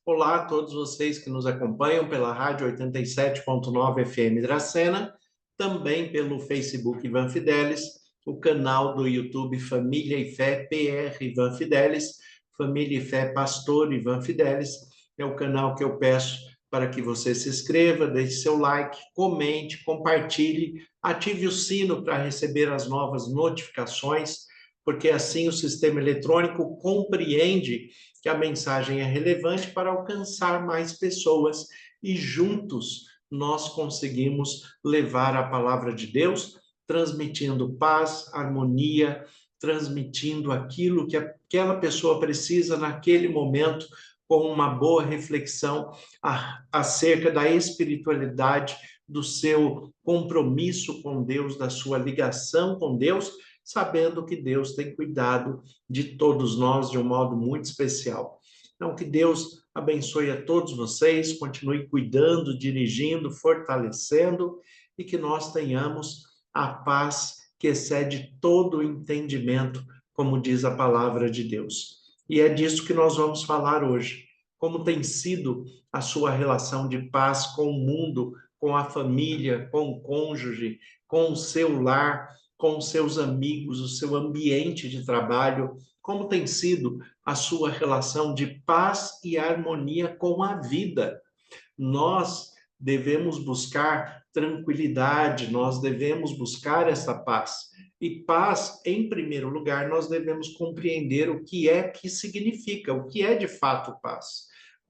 Olá a todos vocês que nos acompanham pela Rádio 87.9 FM Dracena, também pelo Facebook Ivan Fidelis, o canal do YouTube Família e Fé PR Ivan Fidelis, Família e Fé Pastor Ivan Fidelis. É o canal que eu peço para que você se inscreva, deixe seu like, comente, compartilhe, ative o sino para receber as novas notificações, porque assim o sistema eletrônico compreende que a mensagem é relevante para alcançar mais pessoas e juntos nós conseguimos levar a palavra de Deus, transmitindo paz, harmonia, transmitindo aquilo que aquela pessoa precisa naquele momento, com uma boa reflexão acerca da espiritualidade, do seu compromisso com Deus, da sua ligação com Deus, sabendo que Deus tem cuidado de todos nós de um modo muito especial. Então, que Deus abençoe a todos vocês, continue cuidando, dirigindo, fortalecendo e que nós tenhamos a paz que excede todo o entendimento, como diz a palavra de Deus. E é disso que nós vamos falar hoje. Como tem sido a sua relação de paz com o mundo, com a família, com o cônjuge, com o seu lar, com os seus amigos, o seu ambiente de trabalho, como tem sido a sua relação de paz e harmonia com a vida. Nós devemos buscar tranquilidade, nós devemos buscar essa paz. E paz, em primeiro lugar, nós devemos compreender o que é que significa, o que é de fato paz.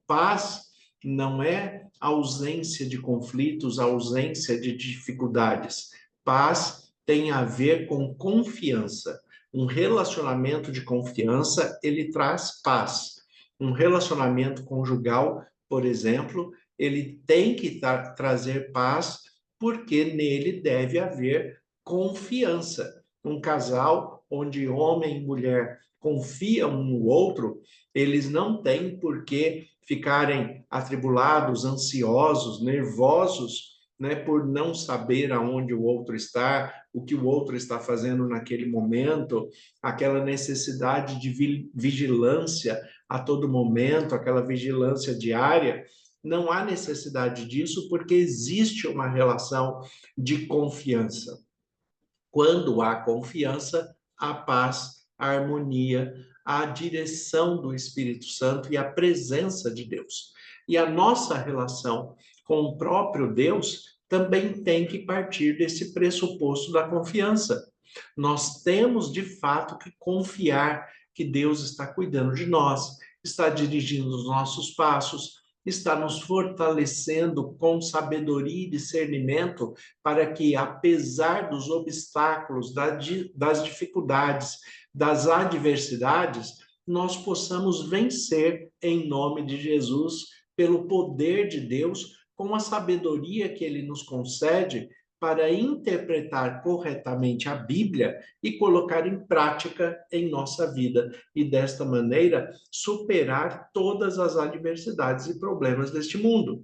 Paz não é ausência de conflitos, ausência de dificuldades. Paz tem a ver com confiança. Um relacionamento de confiança, ele traz paz. Um relacionamento conjugal, por exemplo, ele tem que trazer paz, porque nele deve haver confiança. Um casal onde homem e mulher confiam um no outro, eles não têm por que ficarem atribulados, ansiosos, nervosos, né, por não saber aonde o outro está, o que o outro está fazendo naquele momento, aquela necessidade de vigilância a todo momento, aquela vigilância diária. Não há necessidade disso, porque existe uma relação de confiança. Quando há confiança, há paz, a harmonia, a direção do Espírito Santo e a presença de Deus. E a nossa relação com o próprio Deus também tem que partir desse pressuposto da confiança. Nós temos, de fato, que confiar que Deus está cuidando de nós, está dirigindo os nossos passos, está nos fortalecendo com sabedoria e discernimento para que, apesar dos obstáculos, das dificuldades, das adversidades, nós possamos vencer em nome de Jesus, pelo poder de Deus, com a sabedoria que ele nos concede para interpretar corretamente a Bíblia e colocar em prática em nossa vida, e desta maneira superar todas as adversidades e problemas deste mundo.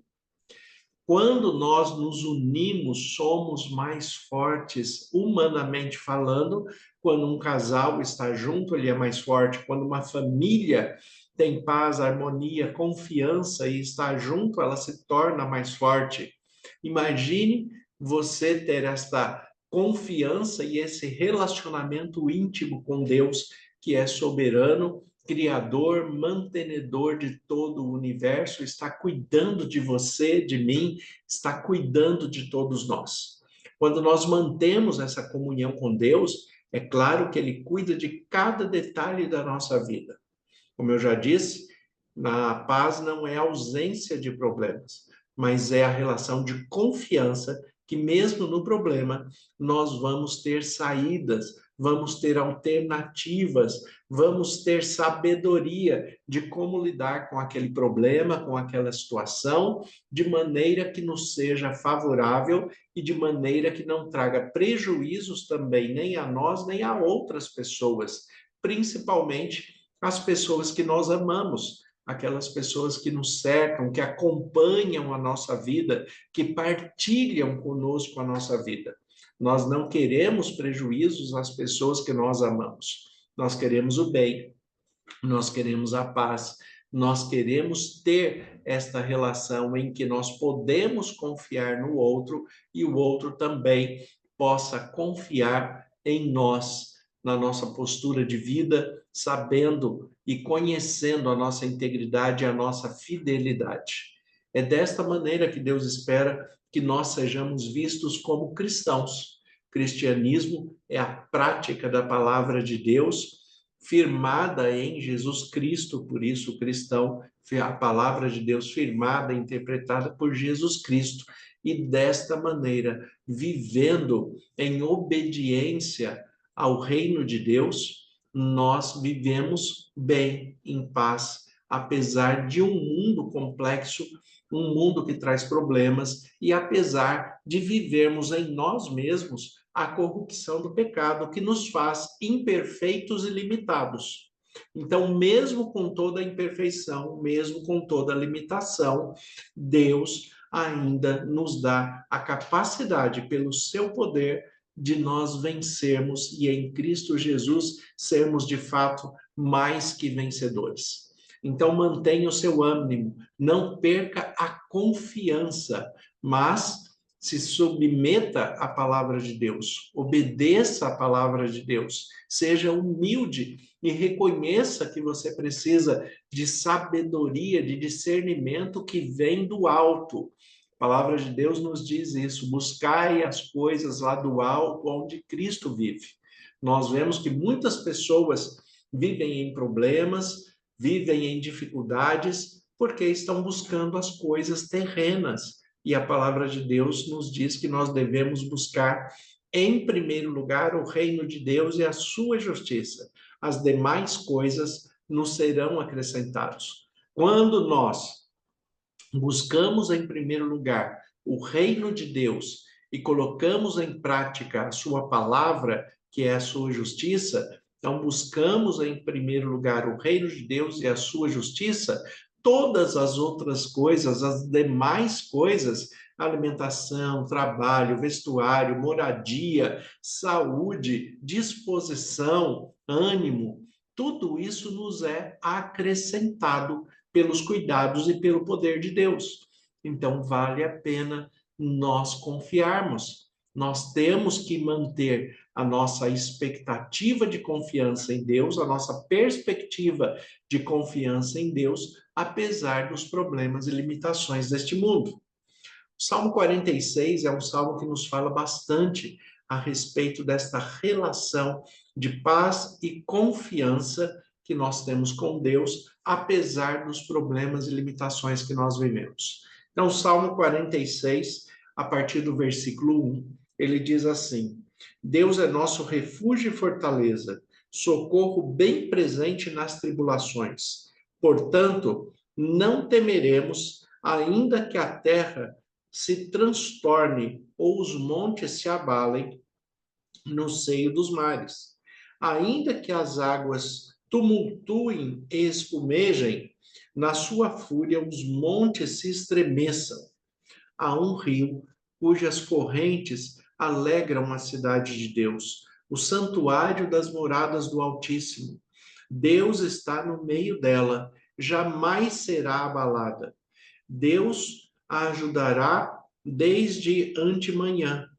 Quando nós nos unimos, somos mais fortes, humanamente falando. Quando um casal está junto, ele é mais forte. Quando uma família tem paz, harmonia, confiança e está junto, ela se torna mais forte. Imagine você ter esta confiança e esse relacionamento íntimo com Deus, que é soberano, criador, mantenedor de todo o universo, está cuidando de você, de mim, está cuidando de todos nós. Quando nós mantemos essa comunhão com Deus, é claro que ele cuida de cada detalhe da nossa vida. Como eu já disse, a paz não é ausência de problemas, mas é a relação de confiança que, mesmo no problema, nós vamos ter saídas, vamos ter alternativas, vamos ter sabedoria de como lidar com aquele problema, com aquela situação, de maneira que nos seja favorável e de maneira que não traga prejuízos também, nem a nós, nem a outras pessoas, principalmente as pessoas que nós amamos, aquelas pessoas que nos cercam, que acompanham a nossa vida, que partilham conosco a nossa vida. Nós não queremos prejuízos às pessoas que nós amamos. Nós queremos o bem, nós queremos a paz, Nós queremos ter esta relação em que nós podemos confiar no outro e o outro também possa confiar em nós, na nossa postura de vida, sabendo e conhecendo a nossa integridade e a nossa fidelidade. É desta maneira que Deus espera que nós sejamos vistos como cristãos. Cristianismo é a prática da palavra de Deus, firmada em Jesus Cristo, por isso cristão, a palavra de Deus firmada, interpretada por Jesus Cristo, e desta maneira, vivendo em obediência ao reino de Deus, nós vivemos bem, em paz, apesar de um mundo complexo, um mundo que traz problemas, e apesar de vivermos em nós mesmos a corrupção do pecado, que nos faz imperfeitos e limitados. Então, mesmo com toda a imperfeição, mesmo com toda a limitação, Deus ainda nos dá a capacidade, pelo seu poder, de nós vencermos e em Cristo Jesus sermos de fato mais que vencedores. Então, mantenha o seu ânimo, não perca a confiança, mas se submeta à palavra de Deus, obedeça à palavra de Deus, seja humilde e reconheça que você precisa de sabedoria, de discernimento que vem do alto. A palavra de Deus nos diz isso: buscai as coisas lá do alto, onde Cristo vive. Nós vemos que muitas pessoas vivem em problemas, vivem em dificuldades, porque estão buscando as coisas terrenas. E a palavra de Deus nos diz que nós devemos buscar, em primeiro lugar, o reino de Deus e a sua justiça. As demais coisas nos serão acrescentadas. Quando nós buscamos, em primeiro lugar, o reino de Deus e colocamos em prática a sua palavra, que é a sua justiça, então buscamos, em primeiro lugar, o reino de Deus e a sua justiça, todas as outras coisas, as demais coisas, alimentação, trabalho, vestuário, moradia, saúde, disposição, ânimo, tudo isso nos é acrescentado pelos cuidados e pelo poder de Deus. Então, vale a pena nós confiarmos. Nós temos que manter a nossa expectativa de confiança em Deus, a nossa perspectiva de confiança em Deus, apesar dos problemas e limitações deste mundo. O Salmo 46 é um salmo que nos fala bastante a respeito desta relação de paz e confiança que nós temos com Deus, apesar dos problemas e limitações que nós vivemos. Então, o Salmo 46, a partir do versículo 1, ele diz assim: Deus é nosso refúgio e fortaleza, socorro bem presente nas tribulações. Portanto, não temeremos, ainda que a terra se transtorne ou os montes se abalem no seio dos mares. Ainda que as águas tumultuem e espumejem, na sua fúria os montes se estremeçam. Há um rio cujas correntes alegram a cidade de Deus, o santuário das moradas do Altíssimo. Deus está no meio dela, jamais será abalada. Deus a ajudará desde antemanhã.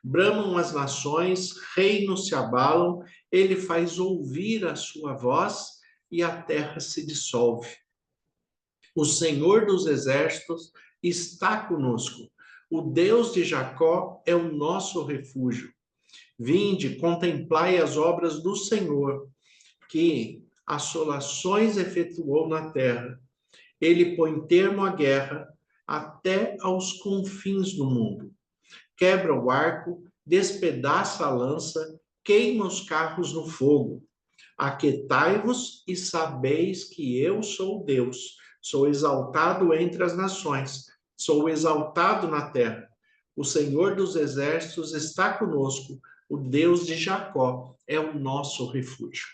Bramam as nações, reinos se abalam, ele faz ouvir a sua voz e a terra se dissolve. O Senhor dos exércitos está conosco. O Deus de Jacó é o nosso refúgio. Vinde, contemplai as obras do Senhor, que assolações efetuou na terra. Ele põe termo à guerra até aos confins do mundo. Quebra o arco, despedaça a lança, queima os carros no fogo. Aquietai-vos e sabeis que eu sou Deus. Sou exaltado entre as nações, sou exaltado na terra. O Senhor dos exércitos está conosco, o Deus de Jacó é o nosso refúgio.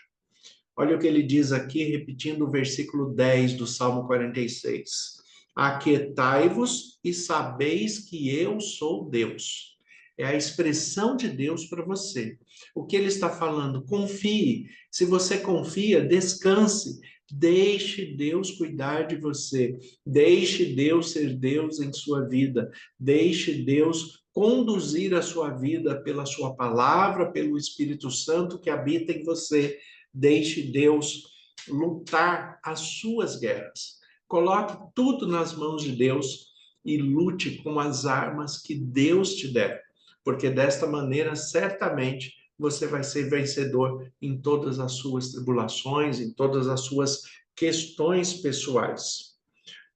Olha o que ele diz aqui, repetindo o versículo 10 do Salmo 46. Aquietai-vos e sabeis que eu sou Deus. É a expressão de Deus para você. O que ele está falando? Confie. Se você confia, descanse. Deixe Deus cuidar de você. Deixe Deus ser Deus em sua vida. Deixe Deus conduzir a sua vida pela sua palavra, pelo Espírito Santo que habita em você. Deixe Deus lutar as suas guerras. Coloque tudo nas mãos de Deus e lute com as armas que Deus te der, porque desta maneira, certamente, você vai ser vencedor em todas as suas tribulações, em todas as suas questões pessoais.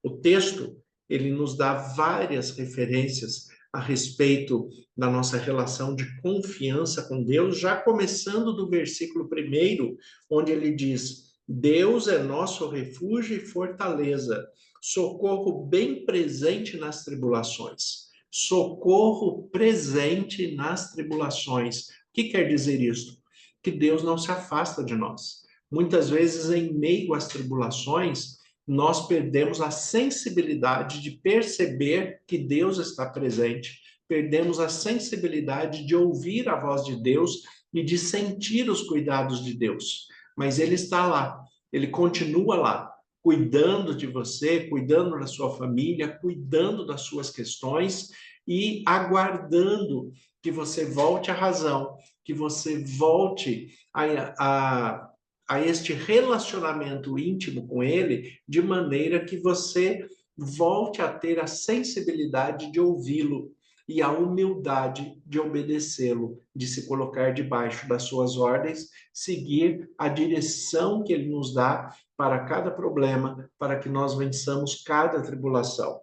O texto, ele nos dá várias referências a respeito da nossa relação de confiança com Deus, já começando do versículo 1, onde ele diz: Deus é nosso refúgio e fortaleza, socorro bem presente nas tribulações. Socorro presente nas tribulações. O que quer dizer isso? Que Deus não se afasta de nós. Muitas vezes, em meio às tribulações, nós perdemos a sensibilidade de perceber que Deus está presente, perdemos a sensibilidade de ouvir a voz de Deus e de sentir os cuidados de Deus. Mas Ele está lá, Ele continua lá, cuidando de você, cuidando da sua família, cuidando das suas questões e aguardando que você volte à razão, que você volte a este relacionamento íntimo com Ele, de maneira que você volte a ter a sensibilidade de ouvi-lo e a humildade de obedecê-lo, de se colocar debaixo das suas ordens, seguir a direção que Ele nos dá para cada problema, para que nós vençamos cada tribulação.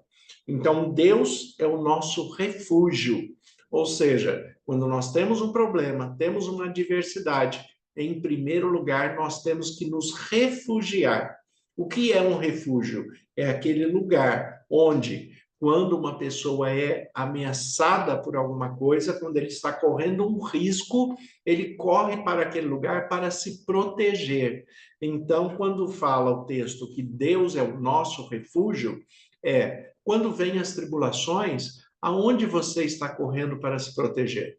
Então, Deus é o nosso refúgio. Ou seja, quando nós temos um problema, temos uma adversidade, em primeiro lugar, nós temos que nos refugiar. O que é um refúgio? É aquele lugar onde, quando uma pessoa é ameaçada por alguma coisa, quando ele está correndo um risco, ele corre para aquele lugar para se proteger. Então, quando fala o texto que Deus é o nosso refúgio, quando vêm as tribulações, aonde você está correndo para se proteger?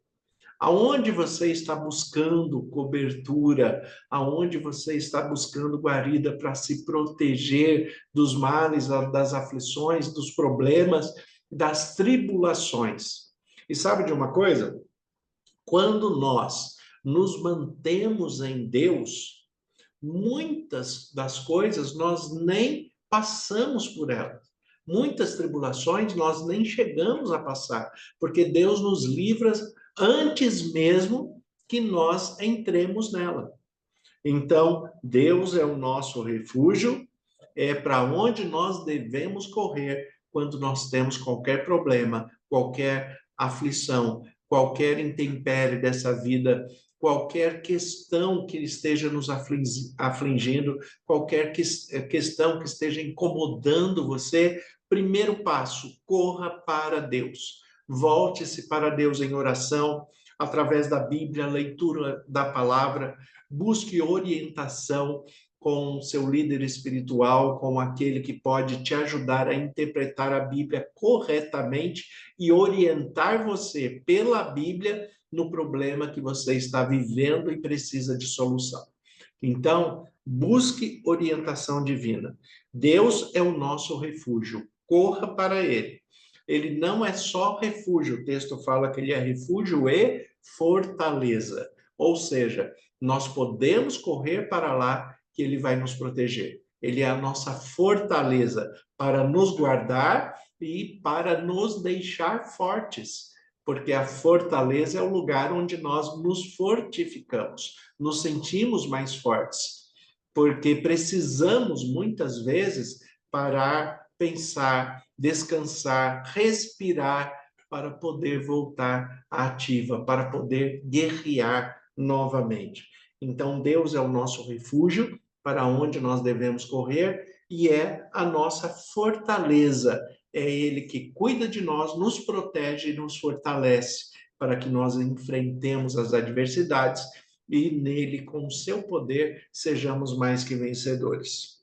Aonde você está buscando cobertura, aonde você está buscando guarida para se proteger dos males, das aflições, dos problemas, das tribulações. E sabe de uma coisa? Quando nós nos mantemos em Deus, muitas das coisas nós nem passamos por elas. Muitas tribulações nós nem chegamos a passar, porque Deus nos livra antes mesmo que nós entremos nela. Então, Deus é o nosso refúgio, é para onde nós devemos correr quando nós temos qualquer problema, qualquer aflição, qualquer intempérie dessa vida, qualquer questão que esteja nos afligindo, qualquer questão que esteja incomodando você. Primeiro passo, corra para Deus. Volte-se para Deus em oração, através da Bíblia, leitura da palavra, busque orientação com seu líder espiritual, com aquele que pode te ajudar a interpretar a Bíblia corretamente e orientar você pela Bíblia no problema que você está vivendo e precisa de solução. Então, busque orientação divina. Deus é o nosso refúgio. Corra para Ele. Ele não é só refúgio, o texto fala que ele é refúgio e fortaleza. Ou seja, nós podemos correr para lá que ele vai nos proteger. Ele é a nossa fortaleza para nos guardar e para nos deixar fortes, porque a fortaleza é o lugar onde nós nos fortificamos, nos sentimos mais fortes, porque precisamos muitas vezes parar, pensar, descansar, respirar para poder voltar à ativa, para poder guerrear novamente. Então, Deus é o nosso refúgio, para onde nós devemos correr, e é a nossa fortaleza. É Ele que cuida de nós, nos protege e nos fortalece para que nós enfrentemos as adversidades e nele, com o seu poder, sejamos mais que vencedores.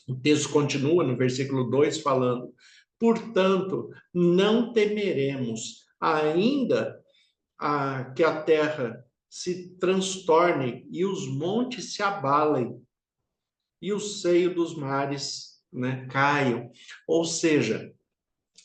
O texto continua no versículo 2 falando: portanto, não temeremos, ainda que a terra se transtorne e os montes se abalem, e o seio dos mares, né, caiam. Ou seja,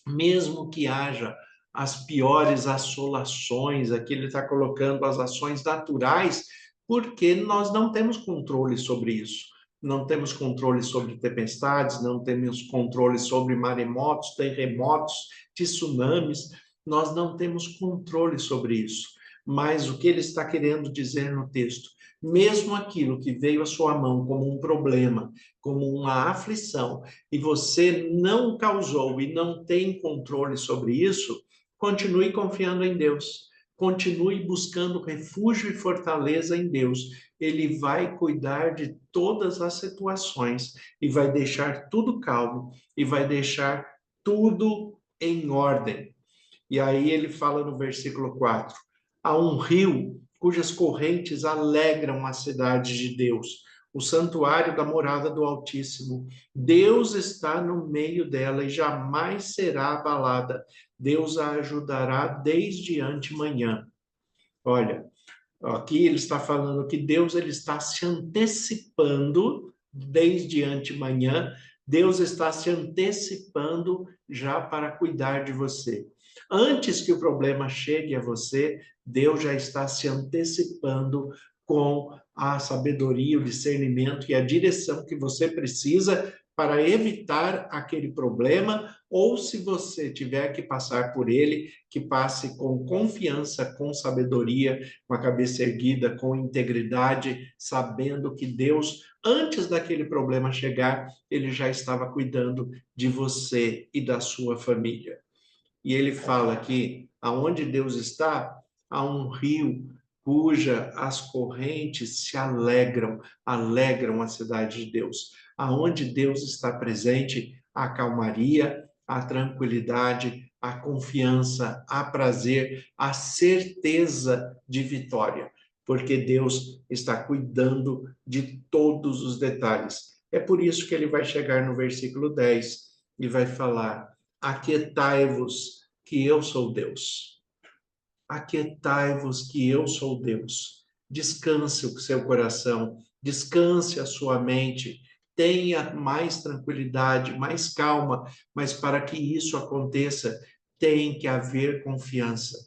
mesmo que haja as piores assolações, aqui ele está colocando as ações naturais, porque nós não temos controle sobre isso. Não temos controle sobre tempestades, não temos controle sobre maremotos, terremotos, tsunamis, nós não temos controle sobre isso. Mas o que ele está querendo dizer no texto? Mesmo aquilo que veio à sua mão como um problema, como uma aflição, e você não causou e não tem controle sobre isso, continue confiando em Deus. Continue buscando refúgio e fortaleza em Deus. Ele vai cuidar de todas as situações e vai deixar tudo calmo e vai deixar tudo em ordem. E aí ele fala no versículo 4: há um rio cujas correntes alegram a cidade de Deus, o santuário da morada do Altíssimo. Deus está no meio dela e jamais será abalada. Deus a ajudará desde antemanhã. Olha, aqui ele está falando que Deus ele está se antecipando desde antemanhã. Deus está se antecipando já para cuidar de você. Antes que o problema chegue a você, Deus já está se antecipando com a sabedoria, o discernimento e a direção que você precisa para evitar aquele problema, ou se você tiver que passar por ele, que passe com confiança, com sabedoria, com a cabeça erguida, com integridade, sabendo que Deus, antes daquele problema chegar, ele já estava cuidando de você e da sua família. E ele fala que aonde Deus está, há um rio cuja as correntes se alegram, alegram a cidade de Deus. Aonde Deus está presente, há calmaria, há tranquilidade, há confiança, há prazer, há certeza de vitória, porque Deus está cuidando de todos os detalhes. É por isso que ele vai chegar no versículo 10 e vai falar: aquietai-vos, que eu sou Deus. Aquietai-vos, que eu sou Deus. Descanse o seu coração, descanse a sua mente, tenha mais tranquilidade, mais calma, mas para que isso aconteça, tem que haver confiança.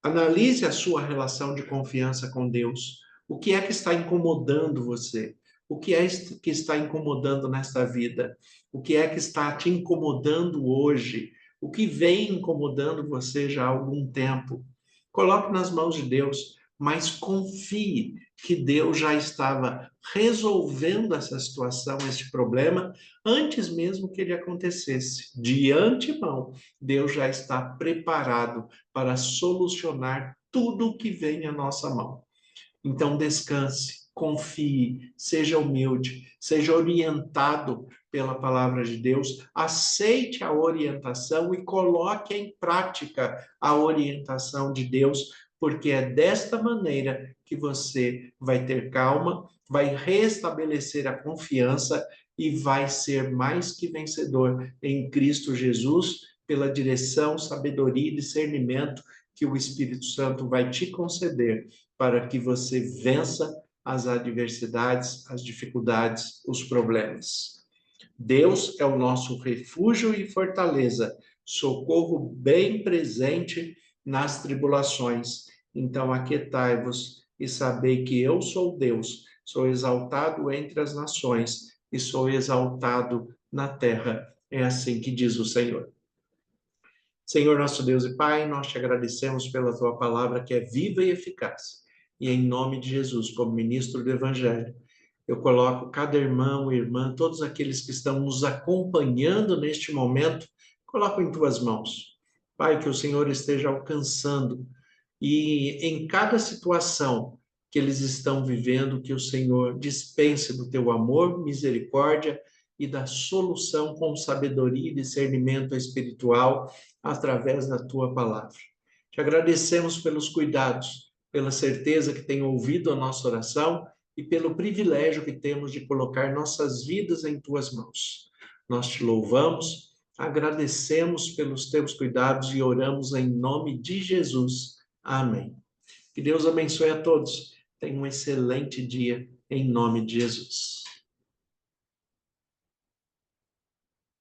Analise a sua relação de confiança com Deus. O que é que está incomodando você? O que é que está incomodando nesta vida? O que é que está te incomodando hoje? O que vem incomodando você já há algum tempo? Coloque nas mãos de Deus, mas confie que Deus já estava resolvendo essa situação, esse problema, antes mesmo que ele acontecesse. De antemão, Deus já está preparado para solucionar tudo o que vem à nossa mão. Então, descanse, confie, seja humilde, seja orientado pela palavra de Deus, aceite a orientação e coloque em prática a orientação de Deus, porque é desta maneira que você vai ter calma, vai restabelecer a confiança e vai ser mais que vencedor em Cristo Jesus, pela direção, sabedoria e discernimento que o Espírito Santo vai te conceder para que você vença as adversidades, as dificuldades, os problemas. Deus é o nosso refúgio e fortaleza, socorro bem presente nas tribulações. Então, aquietai-vos e sabei que eu sou Deus, sou exaltado entre as nações e sou exaltado na terra. É assim que diz o Senhor. Senhor, nosso Deus e Pai, nós te agradecemos pela tua palavra que é viva e eficaz. E em nome de Jesus, como ministro do Evangelho, eu coloco cada irmão e irmã, todos aqueles que estão nos acompanhando neste momento, coloco em tuas mãos. Pai, que o Senhor esteja alcançando e em cada situação que eles estão vivendo, que o Senhor dispense do teu amor, misericórdia e da solução com sabedoria e discernimento espiritual através da tua palavra. Te agradecemos pelos cuidados, pela certeza que tem ouvido a nossa oração e pelo privilégio que temos de colocar nossas vidas em tuas mãos. Nós te louvamos, agradecemos pelos teus cuidados e oramos em nome de Jesus. Amém. Que Deus abençoe a todos. Tenha um excelente dia em nome de Jesus.